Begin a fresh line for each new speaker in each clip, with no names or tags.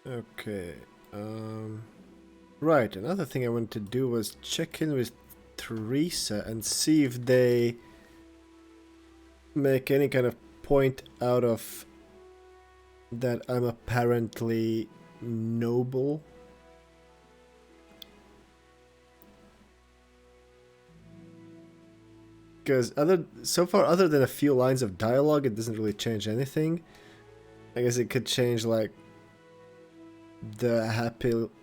Okay. Right, another thing I wanted to do was check in with Teresa and see if they make any kind of point out of that I'm apparently noble. Because so far, other than a few lines of dialogue, it doesn't really change anything. I guess it could change, like, the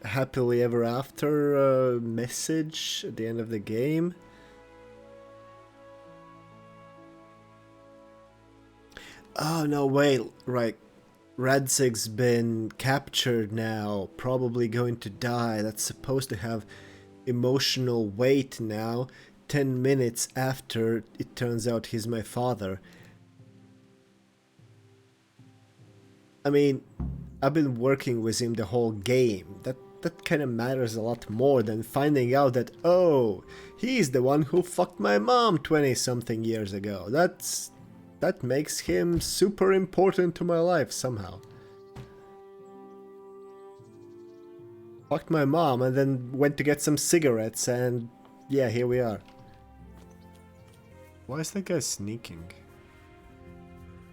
happily ever after message at the end of the game. Oh, no, wait, right. Radzig's been captured now, probably going to die. That's supposed to have emotional weight now. 10 minutes after it turns out he's my father. I mean, I've been working with him the whole game. That kind of matters a lot more than finding out that, oh, he's the one who fucked my mom 20-something years ago. That makes him super important to my life somehow. Fucked my mom and then went to get some cigarettes and yeah, here we are. Why is that guy sneaking?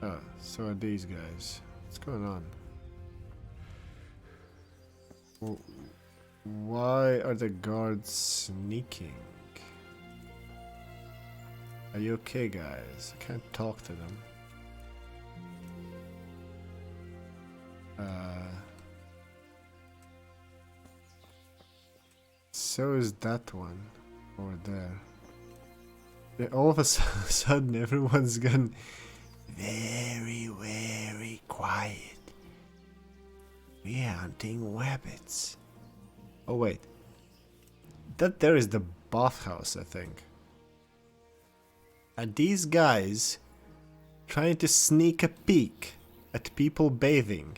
Oh, so are these guys. What's going on? Well, why are the guards sneaking? Are you okay, guys? I can't talk to them. So is that one over there. Yeah, all of a sudden, everyone's gone very, very quiet. We're hunting rabbits. Oh wait, that there is the bathhouse, I think. Are these guys trying to sneak a peek at people bathing?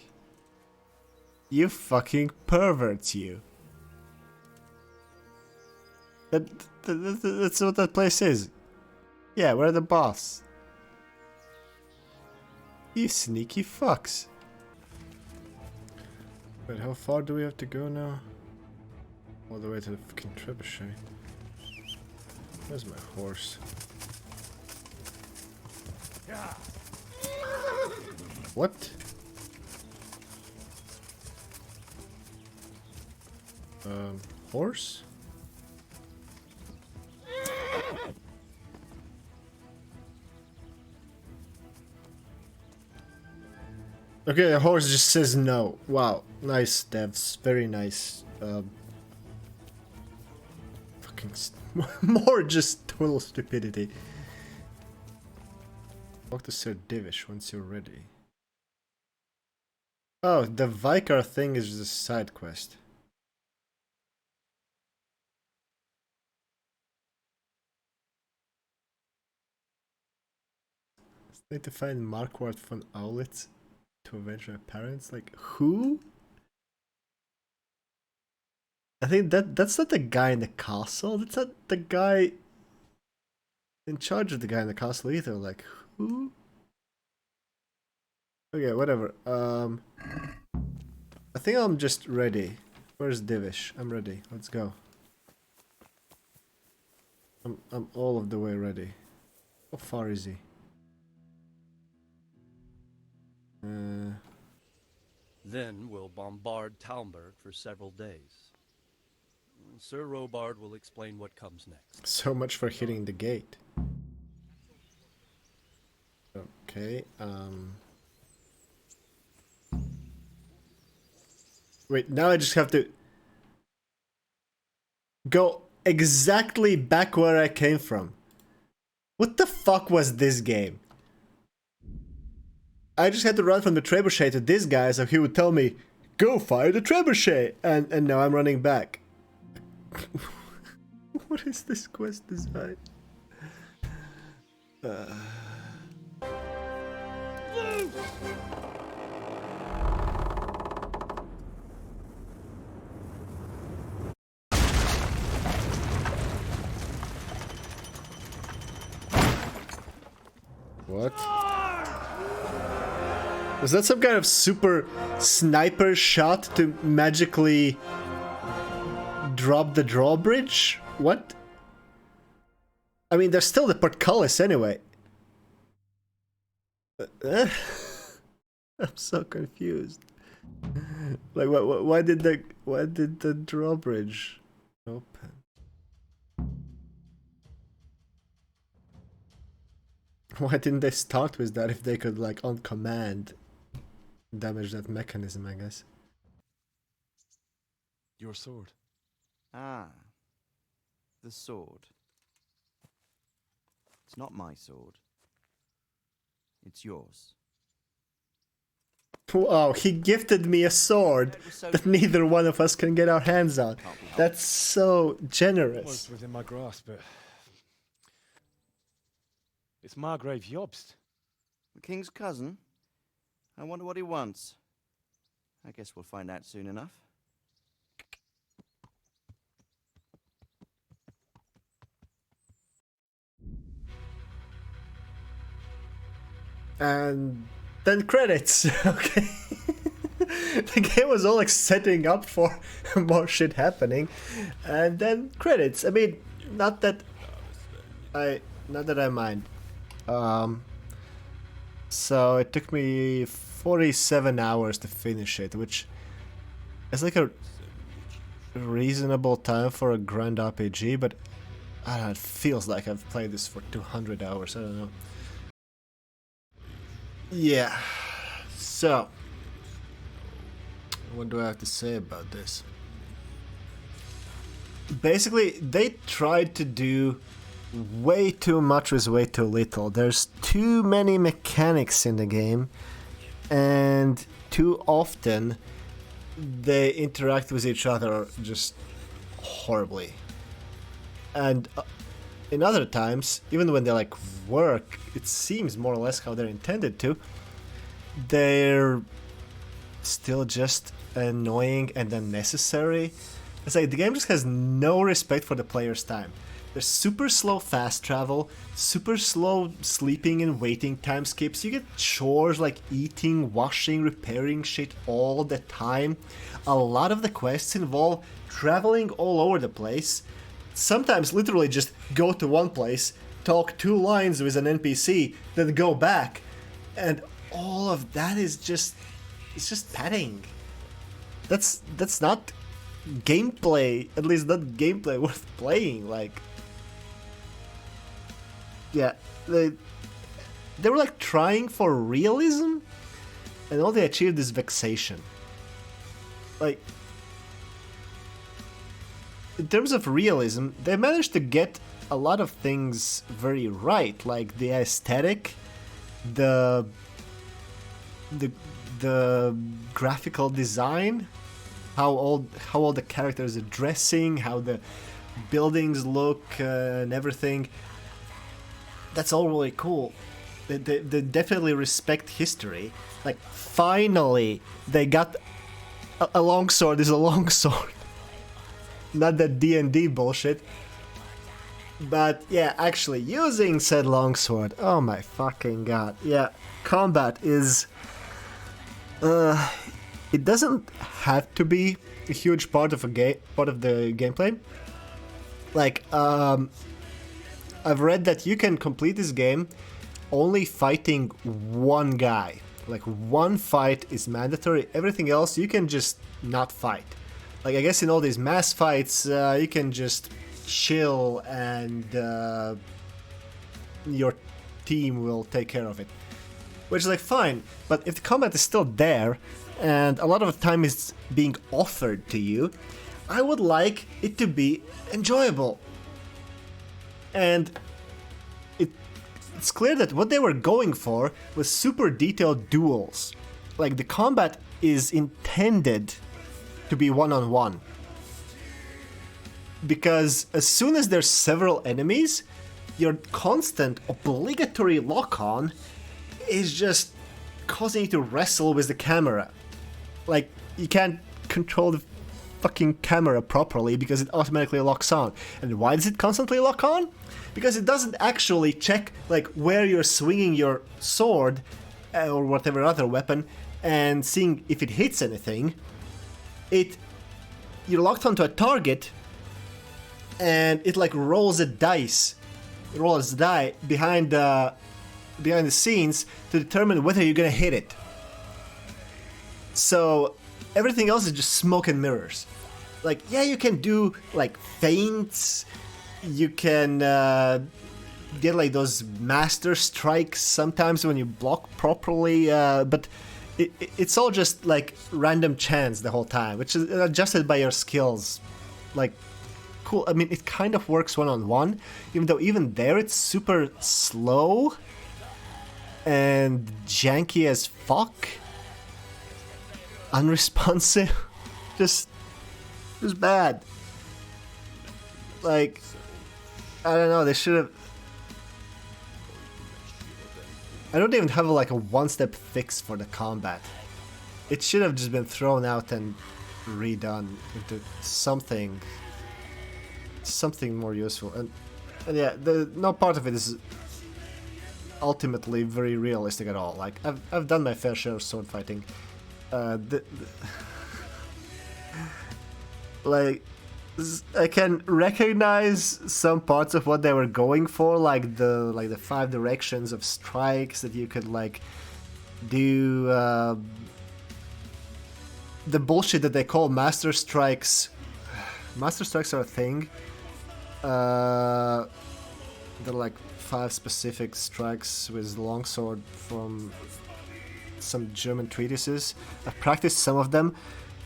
You fucking perverts, you. That's what that place is. Yeah, we're the boss. You sneaky fucks. Wait, how far do we have to go now? All the way to the fucking trebuchet. Where's my horse? What? Horse? Okay, the horse just says no. Wow, nice devs, very nice. Fucking more just total stupidity. Talk to Sir Divish once you're ready. Oh, the Vicar thing is just a side quest. Need to find Markvart von Aulitz to avenge my parents? Like, who? I think that's not the guy in the castle. That's not the guy in charge of the guy in the castle either. Like, who? Okay, whatever. I think I'm just ready. Where's Divish? I'm ready. Let's go. I'm all of the way ready. How far is he?
Then we'll bombard Talmberg for several days. Sir Robard will explain what comes next.
So much for hitting the gate. Okay, wait, now I just have to go exactly back where I came from. What the fuck was this game? I just had to run from the trebuchet to this guy so he would tell me, go fire the trebuchet! And now I'm running back. What is this quest design? What? Was that some kind of super sniper shot to magically drop the drawbridge? What? I mean, there's still the portcullis anyway. I'm so confused. Like, why did the drawbridge open? Why didn't they start with that if they could, like, on command damage that mechanism, I guess?
Your sword.
Ah, the sword. It's not my sword. It's yours.
Wow, he gifted me a sword that neither one of us can get our hands on. That's so
It
generous.
was within my grasp, but it's Margrave Jobst.
The king's cousin? I wonder what he wants. I guess we'll find out soon enough.
And then credits. Okay. The game was all like setting up for more shit happening, and then credits. I mean, not that I mind. So it took me 47 hours to finish it, which is like a reasonable time for a grand RPG, but I don't know, it feels like I've played this for 200 hours. I don't know. Yeah, so what do I have to say about this? Basically, they tried to do way too much with way too little. There's too many mechanics in the game, and too often they interact with each other just horribly. And in other times, even when they like work, it seems more or less how they're intended to, they're still just annoying and unnecessary. It's like the game just has no respect for the player's time. There's super slow fast travel, super slow sleeping and waiting time skips. You get chores like eating, washing, repairing shit all the time. A lot of the quests involve traveling all over the place. Sometimes literally just go to one place, talk 2 lines with an NPC, then go back. And all of that is just... it's just padding. That's not gameplay, at least not gameplay worth playing. Like, yeah, they were like trying for realism, and all they achieved is vexation. Like, in terms of realism, they managed to get a lot of things very right, like the aesthetic, the graphical design, how all the characters are dressing, how the buildings look, and everything. That's all really cool. They definitely respect history. Like, finally, they got a longsword is a longsword. Not that D&D bullshit. But yeah, actually using said longsword, oh my fucking god. Yeah, combat is... it doesn't have to be a huge part of the gameplay. Like, I've read that you can complete this game only fighting one guy. Like, one fight is mandatory, everything else you can just not fight. Like, I guess in all these mass fights, you can just chill and your team will take care of it. Which is like, fine, but if the combat is still there, and a lot of the time is being offered to you, I would like it to be enjoyable. And it's clear that what they were going for was super detailed duels. Like, the combat is intended to be one-on-one. Because as soon as there's several enemies, your constant obligatory lock-on is just causing you to wrestle with the camera. Like, you can't control the fucking camera properly because it automatically locks on. And why does it constantly lock on? Because it doesn't actually check like where you're swinging your sword or whatever other weapon, and seeing if it hits anything, you're locked onto a target, and it like rolls a die behind the scenes to determine whether you're gonna hit it. So everything else is just smoke and mirrors. Like, yeah, you can do like feints, you can get like those master strikes sometimes when you block properly, but it's all just like random chance the whole time, which is adjusted by your skills. Like, cool. I mean, it kind of works one-on-one, even though even there it's super slow and janky as fuck, unresponsive, just bad. Like, I don't know, they should have... I don't even have like a one-step fix for the combat. It should have just been thrown out and redone into something more useful. And yeah, no part of it is ultimately very realistic at all. Like, I've done my fair share of sword fighting. Like, I can recognize some parts of what they were going for, like the 5 directions of strikes that you could like do. The bullshit that they call master strikes. Master strikes are a thing. They're like 5 specific strikes with longsword from some German treatises. I've practiced some of them.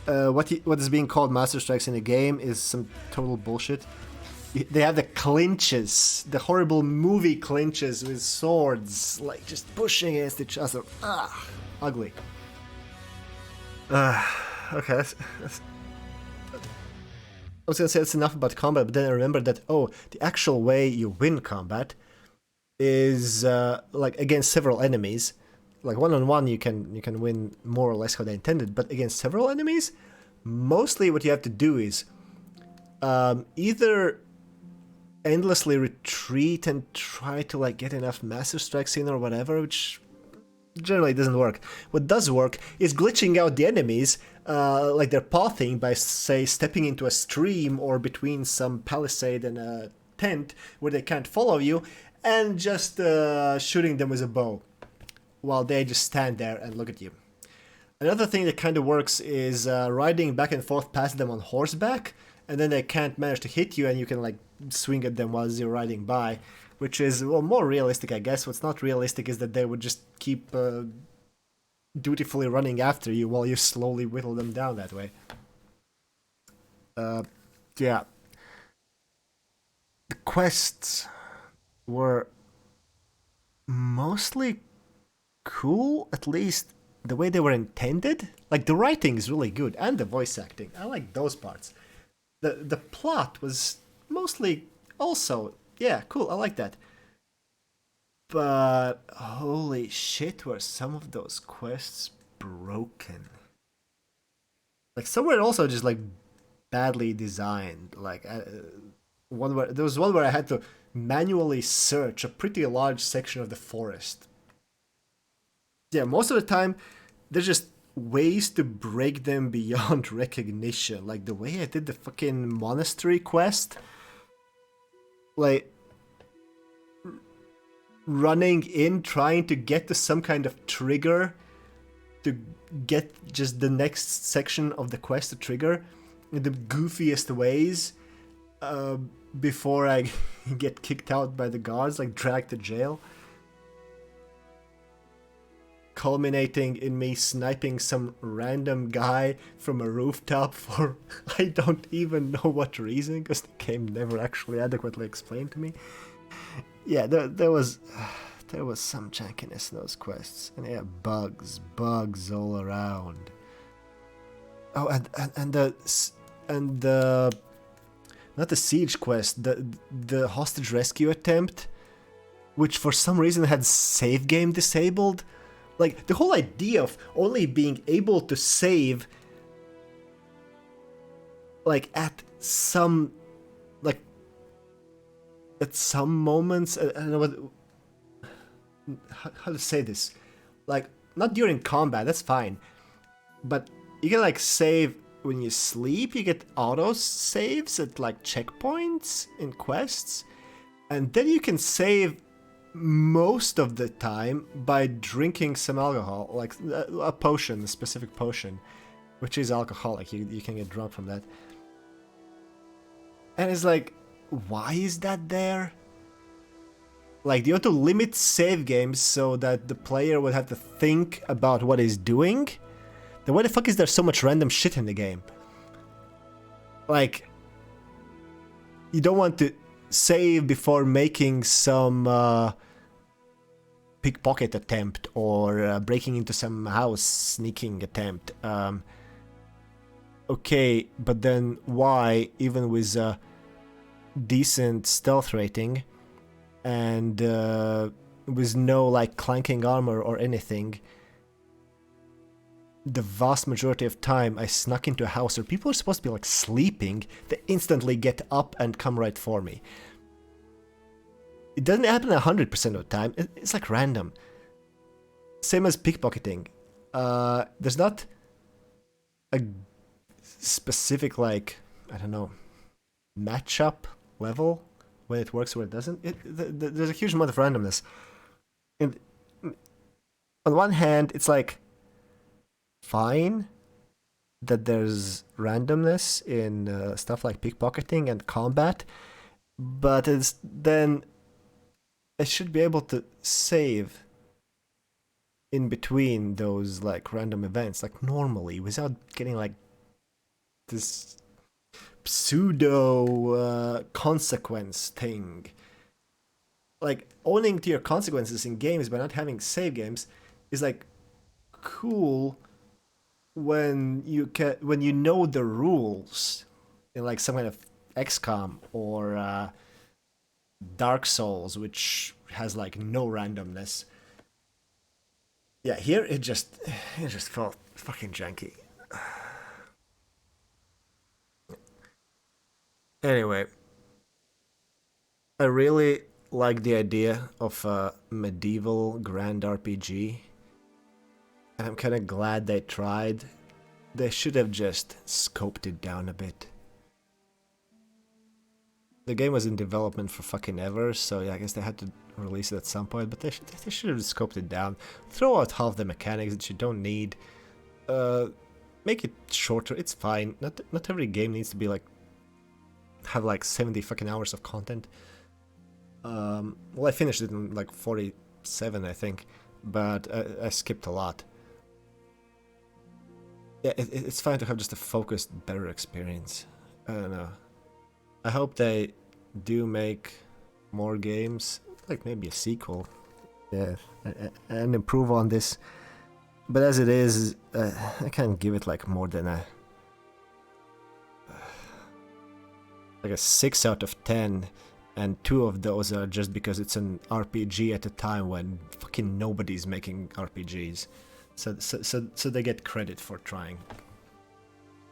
What is being called master strikes in the game is some total bullshit. They have the clinches, the horrible movie clinches with swords, like just pushing against each other. Ugly. Okay, I was gonna say that's enough about combat, but then I remembered that, the actual way you win combat is like against several enemies. Like one-on-one you can win more or less how they intended, but against several enemies, mostly what you have to do is either endlessly retreat and try to like get enough master strikes in or whatever, which generally doesn't work. What does work is glitching out the enemies, like their pathing, by say stepping into a stream or between some palisade and a tent where they can't follow you, and just shooting them with a bow while they just stand there and look at you. Another thing that kind of works is riding back and forth past them on horseback, and then they can't manage to hit you and you can like swing at them while you're riding by, which is, well, more realistic, I guess. What's not realistic is that they would just keep dutifully running after you while you slowly whittle them down that way. Yeah. The quests were mostly cool, at least the way they were intended. Like, the writing is really good, and the voice acting. I like those parts. The plot was mostly also, yeah, cool, I like that. But holy shit, were some of those quests broken. Like, some were also just like badly designed. Like, there was one where I had to manually search a pretty large section of the forest. Yeah, most of the time, there's just ways to break them beyond recognition. Like the way I did the fucking monastery quest. Like, running in, trying to get to some kind of trigger to get just the next section of the quest to trigger in the goofiest ways before I get kicked out by the guards, like dragged to jail. Culminating in me sniping some random guy from a rooftop for I don't even know what reason, because the game never actually adequately explained to me. Yeah, there was some jankiness in those quests, and yeah, bugs all around. Oh, and the not the siege quest, the hostage rescue attempt, which for some reason had save game disabled. Like, the whole idea of only being able to save, like, at some moments, I don't know how to say this. like, not during combat, that's fine. But you can like save when you sleep, you get auto saves at like checkpoints in quests. And then you can save most of the time by drinking some alcohol, like a potion, a specific potion, which is alcoholic. You can get drunk from that. And it's like, why is that there? Like, do you want to limit save games so that the player would have to think about what he's doing? Then why the fuck is there so much random shit in the game? Like, you don't want to save before making some pickpocket attempt or breaking into some house sneaking attempt. Okay, but then why, even with a decent stealth rating and with no like clanking armor or anything, the vast majority of time I snuck into a house where people are supposed to be like sleeping, they instantly get up and come right for me. It doesn't happen 100% of the time, it's like random. Same as pickpocketing. There's not a specific like, I don't know, matchup level when it works, where it doesn't. There's a huge amount of randomness. And on one hand, it's like fine that there's randomness in stuff like pickpocketing and combat, but it's then I should be able to save in between those like random events, like normally, without getting like this pseudo consequence thing. Like, owning to your consequences in games by not having save games is like cool when you know the rules in like some kind of XCOM or Dark Souls, which has like no randomness. Yeah, here it just felt fucking janky. Anyway, I really like the idea of a medieval grand RPG, and I'm kind of glad they tried. They should have just scoped it down a bit. The game was in development for fucking ever, so yeah, I guess they had to release it at some point, but they should have scoped it down. Throw out half the mechanics that you don't need. Make it shorter, it's fine. Not every game needs to be like have like 70 fucking hours of content. Well, I finished it in like 47, I think, but I skipped a lot. Yeah, it's fine to have just a focused, better experience. I don't know. I hope they do make more games, like maybe a sequel, yeah, and improve on this. But as it is, I can't give it like more than a 6 out of 10, and 2 of those are just because it's an RPG at a time when fucking nobody's making RPGs. So they get credit for trying.